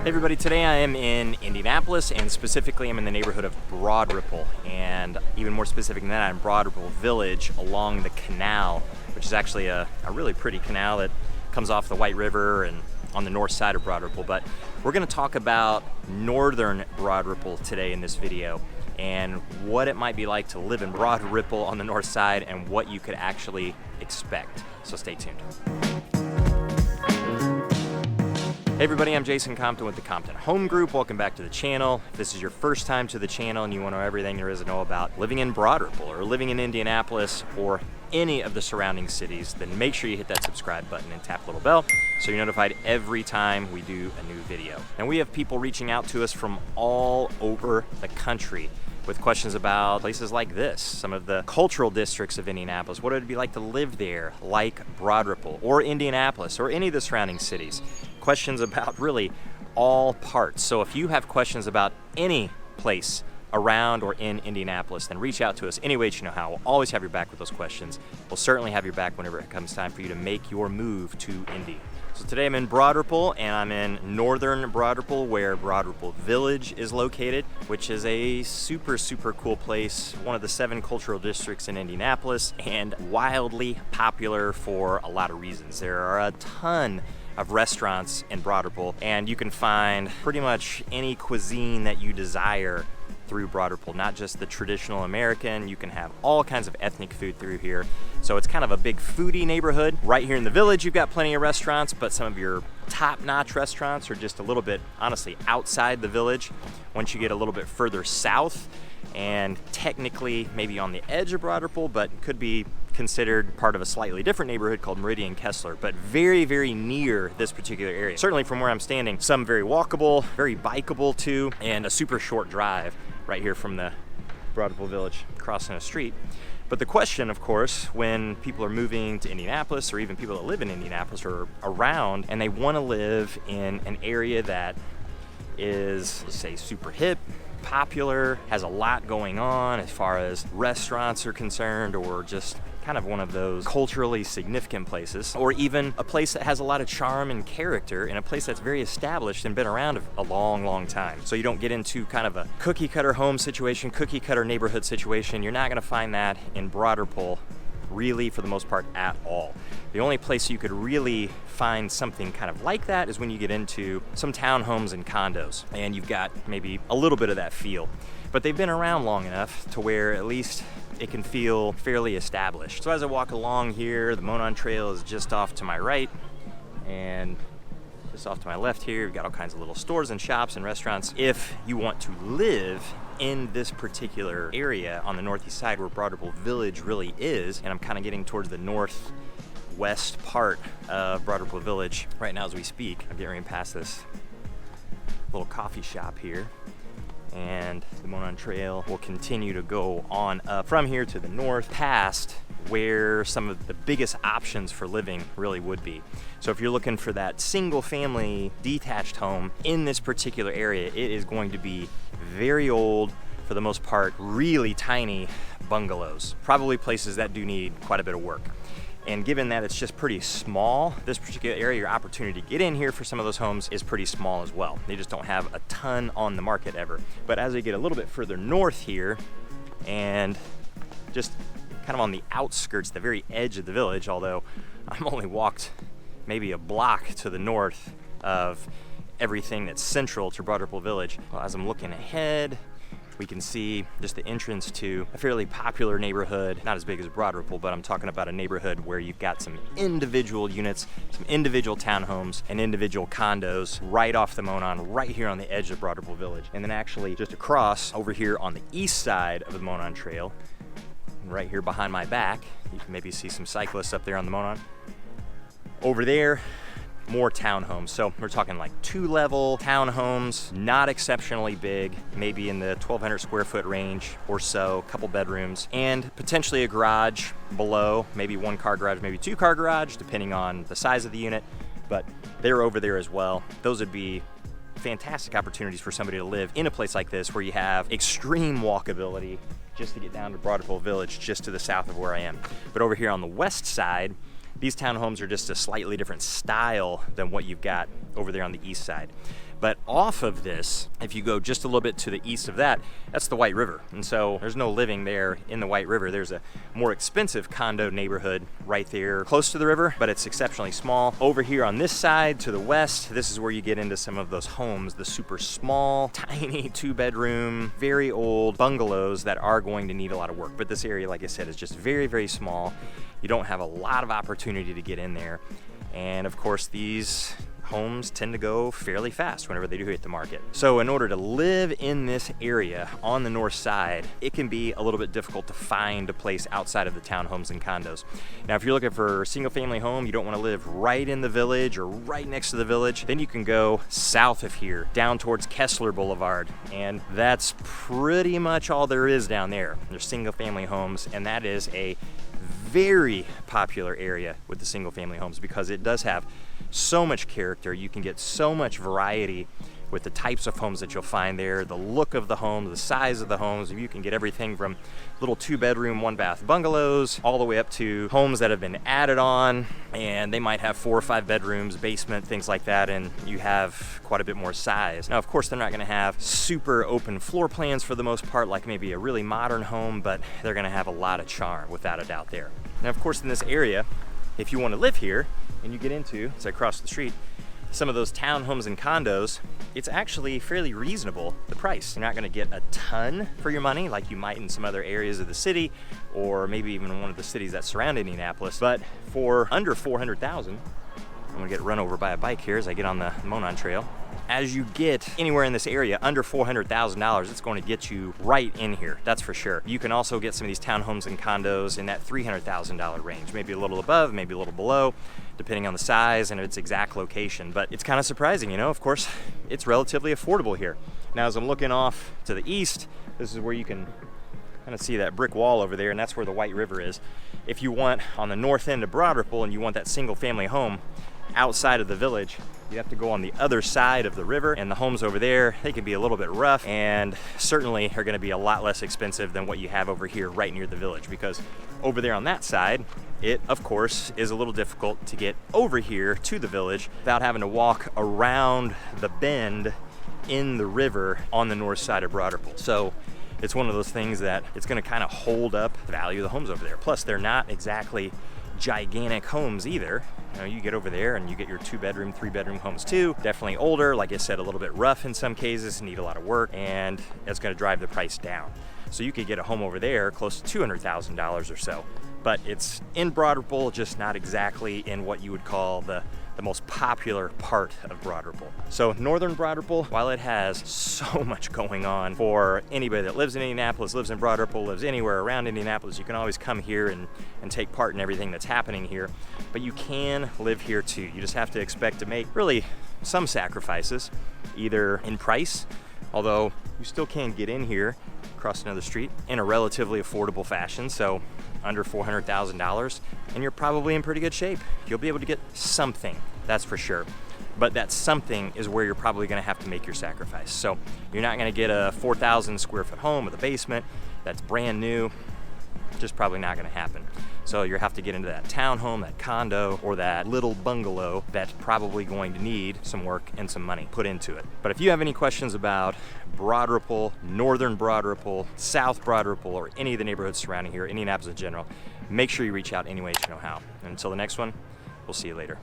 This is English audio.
Hey everybody, today I am in Indianapolis, and specifically I'm in the neighborhood of Broad Ripple, and even more specific than that, I'm in Broad Ripple Village along the canal, which is actually a really pretty canal that comes off the White River and on the north side of Broad Ripple. But we're going to talk about northern Broad Ripple today in this video, and what it might be like to live in Broad Ripple on the north side and what you could actually expect. So stay tuned. Hey everybody, I'm Jason Compton with the Compton Home Group. Welcome back to the channel. If this is your first time to the channel and you want to know everything there is to know about living in Broad Ripple or living in Indianapolis or any of the surrounding cities, then make sure you hit that subscribe button and tap the little bell so you're notified every time we do a new video. And we have people reaching out to us from all over the country with questions about places like this, some of the cultural districts of Indianapolis. What would it be like to live there, like Broad Ripple or Indianapolis or any of the surrounding cities? Questions about really all parts. So if you have questions about any place around or in Indianapolis, then reach out to us any way that you know how. We'll always have your back with those questions. We'll certainly have your back whenever it comes time for you to make your move to Indy. So today I'm in Broad Ripple, and I'm in northern Broad Ripple where Broad Ripple Village is located, which is a super cool place, one of the 7 cultural districts in Indianapolis, and wildly popular for a lot of reasons. There are a ton of restaurants in Broad Ripple, and you can find pretty much any cuisine that you desire through Broad Ripple, not just the traditional American. You can have all kinds of ethnic food through here. So it's kind of a big foodie neighborhood. Right here in the village, you've got plenty of restaurants, but some of your top-notch restaurants are just a little bit, honestly, outside the village. Once you get a little bit further south, and technically maybe on the edge of Broad Ripple, but could be considered part of a slightly different neighborhood called Meridian Kessler, but very near this particular area. Certainly from where I'm standing, some very walkable, very bikeable too, and a super short drive right here from the Broad Ripple Village, crossing a street. But the question, of course, when people are moving to Indianapolis, or even people that live in Indianapolis or around, and they want to live in an area that is, let's say, super hip, popular, has a lot going on as far as restaurants are concerned, or just kind of one of those culturally significant places, or even a place that has a lot of charm and character, and a place that's very established and been around a long time. So you don't get into kind of a cookie cutter home situation, cookie cutter neighborhood situation. You're not going to find that in Broad Ripple, really, for the most part, at all. The only place you could really find something kind of like that is when you get into some townhomes and condos, and you've got maybe a little bit of that feel. But they've been around long enough to where at least it can feel fairly established. So as I walk along here, the Monon Trail is just off to my right, and just off to my left here, you've got all kinds of little stores and shops and restaurants. If you want to live in this particular area on the northeast side where Broad Ripple Village really is, and I'm kind of getting towards the northwest part of Broad Ripple Village right now as we speak. I'm getting past this little coffee shop here, and the Monon Trail will continue to go on up from here to the north past where some of the biggest options for living really would be. So if you're looking for that single family detached home in this particular area, it is going to be very old, for the most part, really tiny bungalows, probably places that do need quite a bit of work. And given that it's just pretty small, this particular area, your opportunity to get in here for some of those homes is pretty small as well. They just don't have a ton on the market ever. But as we get a little bit further north here, and just kind of on the outskirts, the very edge of the village, although I'm only walked maybe a block to the north of everything that's central to Broad Ripple Village. Well, as I'm looking ahead, we can see just the entrance to a fairly popular neighborhood, not as big as Broad Ripple, but I'm talking about a neighborhood where you've got some individual units, some individual townhomes, and individual condos right off the Monon, right here on the edge of Broad Ripple Village. And then actually just across over here on the east side of the Monon Trail, right here behind my back, you can maybe see some cyclists up there on the Monon. Over there, more townhomes. So we're talking like 2-level townhomes, not exceptionally big, maybe in the 1,200 square foot range or so, couple bedrooms, and potentially a garage below, maybe 1-car garage, maybe 2-car garage, depending on the size of the unit, but they're over there as well. Those would be fantastic opportunities for somebody to live in a place like this where you have extreme walkability just to get down to Broad Ripple Village, just to the south of where I am. But over here on the west side, These townhomes are just a slightly different style than what you've got over there on the east side. But off of this, if you go just a little bit to the east of that, that's the White River. And so there's no living there in the White River. There's a more expensive condo neighborhood right there close to the river, but it's exceptionally small. Over here on this side to the west, this is where you get into some of those homes, the super small, tiny 2-bedroom, very old bungalows that are going to need a lot of work. But this area, like I said, is just very, very small. You don't have a lot of opportunity to get in there. And of course, these homes tend to go fairly fast whenever they do hit the market. So in order to live in this area on the north side, it can be a little bit difficult to find a place outside of the townhomes and condos. Now, if you're looking for a single family home, you don't want to live right in the village or right next to the village, then you can go south of here, down towards Kessler Boulevard. And that's pretty much all there is down there. There's single family homes, and that is a very popular area with the single family homes because it does have so much character. You can get so much variety with the types of homes that you'll find there, the look of the homes, the size of the homes. You can get everything from little 2-bedroom, 1-bath bungalows all the way up to homes that have been added on, and they might have 4 or 5 bedrooms, basement, things like that, and you have quite a bit more size. Now, of course, they're not going to have super open floor plans for the most part, like maybe a really modern home, but they're going to have a lot of charm, without a doubt there. Now, of course, in this area, if you want to live here, and you get into, say, across the street, some of those townhomes and condos, it's actually fairly reasonable, the price. You're not gonna get a ton for your money like you might in some other areas of the city, or maybe even in one of the cities that surround Indianapolis. But for under $400,000, I'm gonna get run over by a bike here as I get on the Monon Trail. As you get anywhere in this area under $400,000, it's going to get you right in here, that's for sure. You can also get some of these townhomes and condos in that $300,000 range, maybe a little above, maybe a little below, depending on the size and its exact location. But it's kind of surprising, you know, of course, it's relatively affordable here. Now, as I'm looking off to the east, this is where you can kind of see that brick wall over there, and that's where the White River is. If you want on the north end of Broad Ripple and you want that single family home outside of the village, you have to go on the other side of the river, and the homes over there, they can be a little bit rough and certainly are going to be a lot less expensive than what you have over here right near the village, because over there on that side, it of course is a little difficult to get over here to the village without having to walk around the bend in the river on the north side of Broad Ripple. So it's one of those things that it's going to kind of hold up the value of the homes over there. Plus, they're not exactly gigantic homes either. You know, you get over there and you get your 2-bedroom, 3-bedroom homes too. Definitely older, like I said, a little bit rough in some cases, need a lot of work, and it's going to drive the price down. So you could get a home over there close to $200,000 or so. But it's in Broad Ripple, just not exactly in what you would call the most popular part of Broad Ripple. So northern Broad Ripple, while it has so much going on for anybody that lives in Indianapolis, lives in Broad Ripple, lives anywhere around Indianapolis, you can always come here and take part in everything that's happening here. But you can live here too. You just have to expect to make really some sacrifices, either in price, although you still can get in here across another street in a relatively affordable fashion. So under $400,000, and you're probably in pretty good shape. You'll be able to get something, that's for sure. But that something is where you're probably gonna have to make your sacrifice. So you're not gonna get a 4,000 square foot home with a basement that's brand new, just probably not gonna happen. So you have to get into that townhome, that condo, or that little bungalow that's probably going to need some work and some money put into it. But if you have any questions about Broad Ripple, northern Broad Ripple, south Broad Ripple, or any of the neighborhoods surrounding here, Indianapolis in general, make sure you reach out any way you know how. And until the next one, we'll see you later.